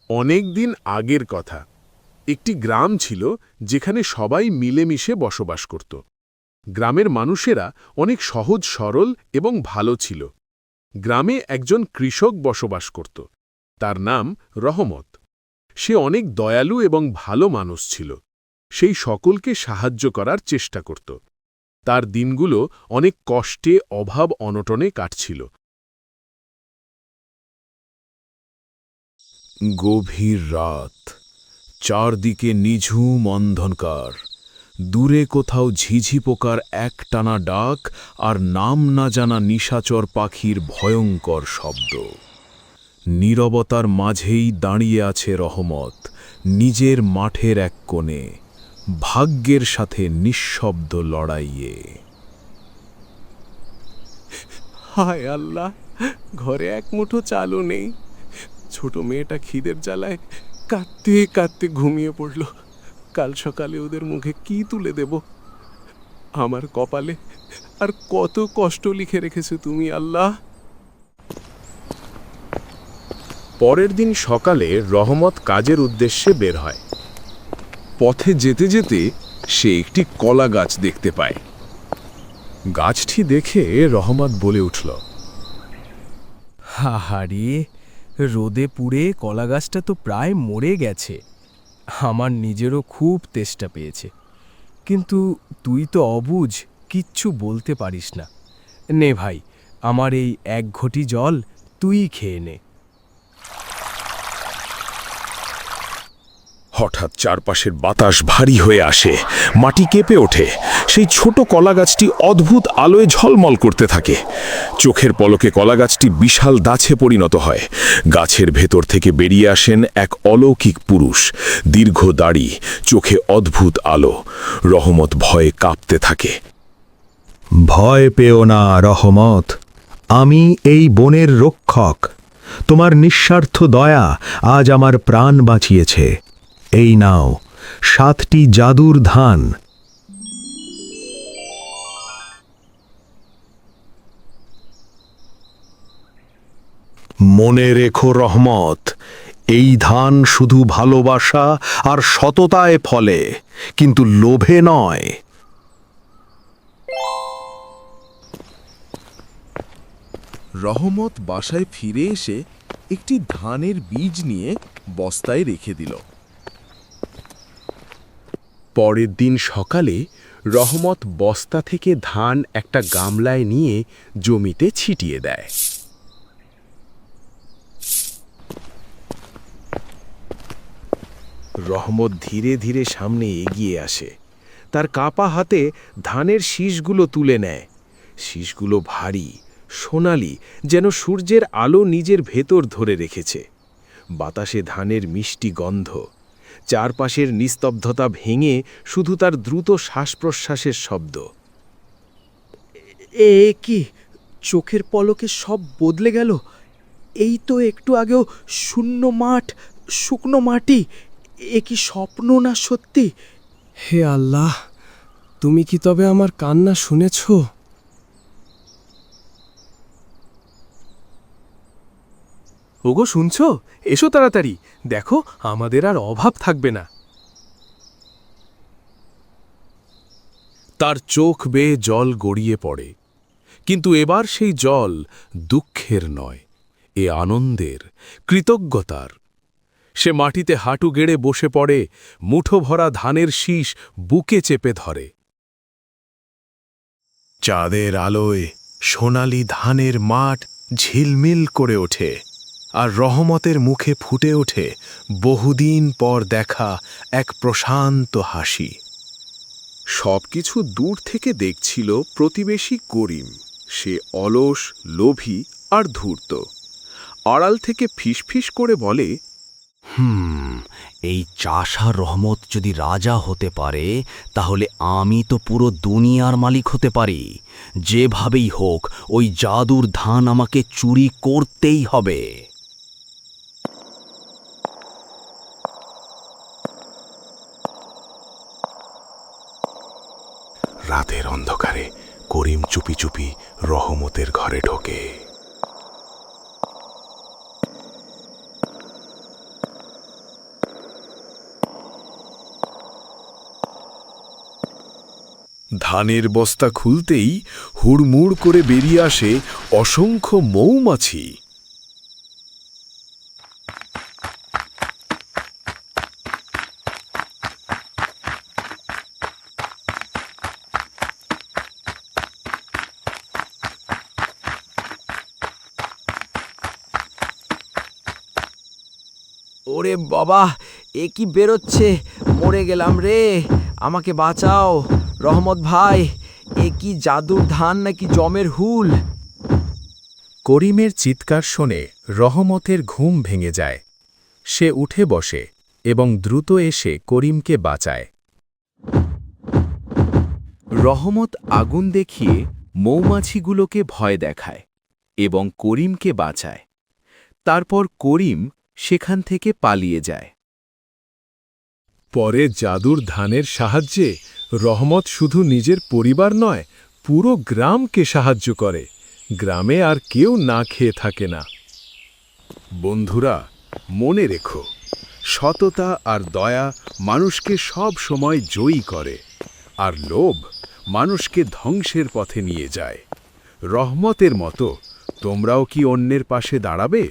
অনেক দিন আগের কথা। একটি গ্রাম ছিল যেখানে সবাই মিলেমিশে বসবাস করত। গ্রামের মানুষেরা অনেক সহজ সরল এবং ভালো ছিল। গ্রামে একজন কৃষক বসবাস করত। তার নাম রহমত। সে অনেক দয়ালু এবং ভালো মানুষ ছিল। সেই সকলকে সাহায্য করার চেষ্টা করত। তার দিনগুলো অনেক কষ্টে অভাব অনটনে কাটছিল। গভীর রাত, চারদিকে নিঝুম অন্ধকার। দূরে কোথাও ঝিঝি পোকার একটানা ডাক আর নাম না জানা নিশাচর পাখির ভয়ঙ্কর শব্দ। নীরবতার মাঝেই দাঁড়িয়ে আছে রহমত, নিজের মাঠের এক কোণে, ভাগ্যের সাথে নিঃশব্দ লড়াইয়ে। হায় আল্লাহ, ঘরে এক মুঠো চালও নেই। ছোট মেয়েটা খিদের জ্বালায় কাঁদতে কাঁদতে ঘুমিয়ে পড়ল। কাল সকালে ওদের মুখে কি তুলে দেব? আমার কপালে আর কত কষ্ট লিখে রেখেছো তুমি আল্লাহ। পরের দিন সকালে রহমত কাজের উদ্দেশ্যে বের হয়। পথে যেতে যেতে সে একটি কলা গাছ দেখতে পায়। গাছটি দেখে রহমত বলে উঠল, হাহারে, রোদে পুড়ে কলা গাছটা তো প্রায় মরে গেছে। আমার নিজেরও খুব তেষ্টা পেয়েছে, কিন্তু তুই তো অবুঝ, কিচ্ছু বলতে পারিস না। নে ভাই, আমার এই এক ঘটি জল তুই খেয়ে নে। হঠাৎ চারপাশের বাতাস ভারী হয়ে আসে, মাটি কেঁপে ওঠে। সেই ছোট কলাগাছটি অদ্ভুত আলোয় ঝলমল করতে থাকে। চোখের পলকে কলাগাছটি বিশাল দাছে পরিণত হয়। গাছের ভেতর থেকে বেরিয়ে আসেন এক অলৌকিক পুরুষ, দীর্ঘ দাড়ি, চোখে অদ্ভুত আলো। রহমত ভয়ে কাঁপতে থাকে। ভয় পেও না রহমত, আমি এই বনের রক্ষক। তোমার নিঃস্বার্থ দয়া আজ আমার প্রাণ বাঁচিয়েছে। এই নাও 7টি জাদুর ধান। মনে রেখো রহমত, এই ধান শুধু ভালোবাসা আর সততায় ফলে, কিন্তু লোভে নয়। রহমত বাসায় ফিরে এসে একটি ধানের বীজ নিয়ে বস্তায় রেখে দিল। পরের দিন সকালে রহমত বস্তা থেকে ধান একটা গামলায় নিয়ে জমিতে ছিটিয়ে দেয়। রহমত ধীরে ধীরে সামনে এগিয়ে আসে। তার কাপা হাতে ধানের শীষগুলো তুলে নেয়। শীষগুলো ভারী, সোনালি, যেন সূর্যের আলো নিজের ভেতর ধরে রেখেছে। বাতাসে ধানের মিষ্টি গন্ধ। চারপাশের নিস্তব্ধতা ভেঙে শুধু তার দ্রুত শ্বাস প্রশ্বাসের শব্দ। এ কি, চোখের পলকে সব বদলে গেল। এই তো একটু আগেও শূন্য মাঠ, শুকনো মাটি। এ কি স্বপ্ন না সত্যি? হে আল্লাহ, তুমি কি তবে আমার কান্না শুনেছ? ওগো, শুনছ? এসো তাড়াতাড়ি, দেখো আমাদের আর অভাব থাকবে না। তার চোখ বেয়ে জল গড়িয়ে পড়ে, কিন্তু এবার সেই জল দুঃখের নয়, এ আনন্দের, কৃতজ্ঞতার। সে মাটিতে হাঁটু গেড়ে বসে পড়ে, মুঠো ভরা ধানের শীষ বুকে চেপে ধরে। চাঁদের আলোয় সোনালি ধানের মাঠ ঝিলমিল করে ওঠে, আর রহমতের মুখে ফুটে ওঠে বহুদিন পর দেখা এক প্রশান্ত হাসি। সবকিছু দূর থেকে দেখছিল প্রতিবেশী করিম। সে অলস, লোভী আর ধূর্ত। আড়াল থেকে ফিসফিস করে বলে, এই চাষা রহমত যদি রাজা হতে পারে, তাহলে আমি তো পুরো দুনিয়ার মালিক হতে পারি। যেভাবেই হোক ওই জাদুর ধান আমাকে চুরি করতেই হবে। রাতের অন্ধকারে করিম চুপি চুপি রহমতের ঘরে ঢোকে। ধানের বস্তা খুলতেই হুড়মুড় করে বেরিয়ে আসে অসংখ্য মৌমাছি। ওরে বাবা, এ কি বেরোচ্ছে, মরে গেলাম রে, আমাকে বাঁচাও রহমত ভাই, এ কি জাদুর ধান নাকি জমের হুল? করিমের চিৎকার শুনে রহমতের ঘুম ভেঙে যায়। সে উঠে বসে এবং দ্রুত এসে করিমকে বাঁচায়। রহমত আগুন দেখিয়ে মৌমাছিগুলোকে ভয় দেখায় এবং করিমকে বাঁচায়। তারপর করিম সেখান থেকে পালিয়ে যায়। পরে জাদুর ধানের সাহায্যে রহমত শুধু নিজের পরিবার নয়, পুরো গ্রামকে সাহায্য করে। গ্রামে আর কেউ না খেয়ে থাকে না। বন্ধুরা, মনে রেখো, সততা আর দয়া মানুষকে সব সময় জয়ী করে, আর লোভ মানুষকে ধ্বংসের পথে নিয়ে যায়। রহমতের মতো তোমরাও কি অন্যের পাশে দাঁড়াবে?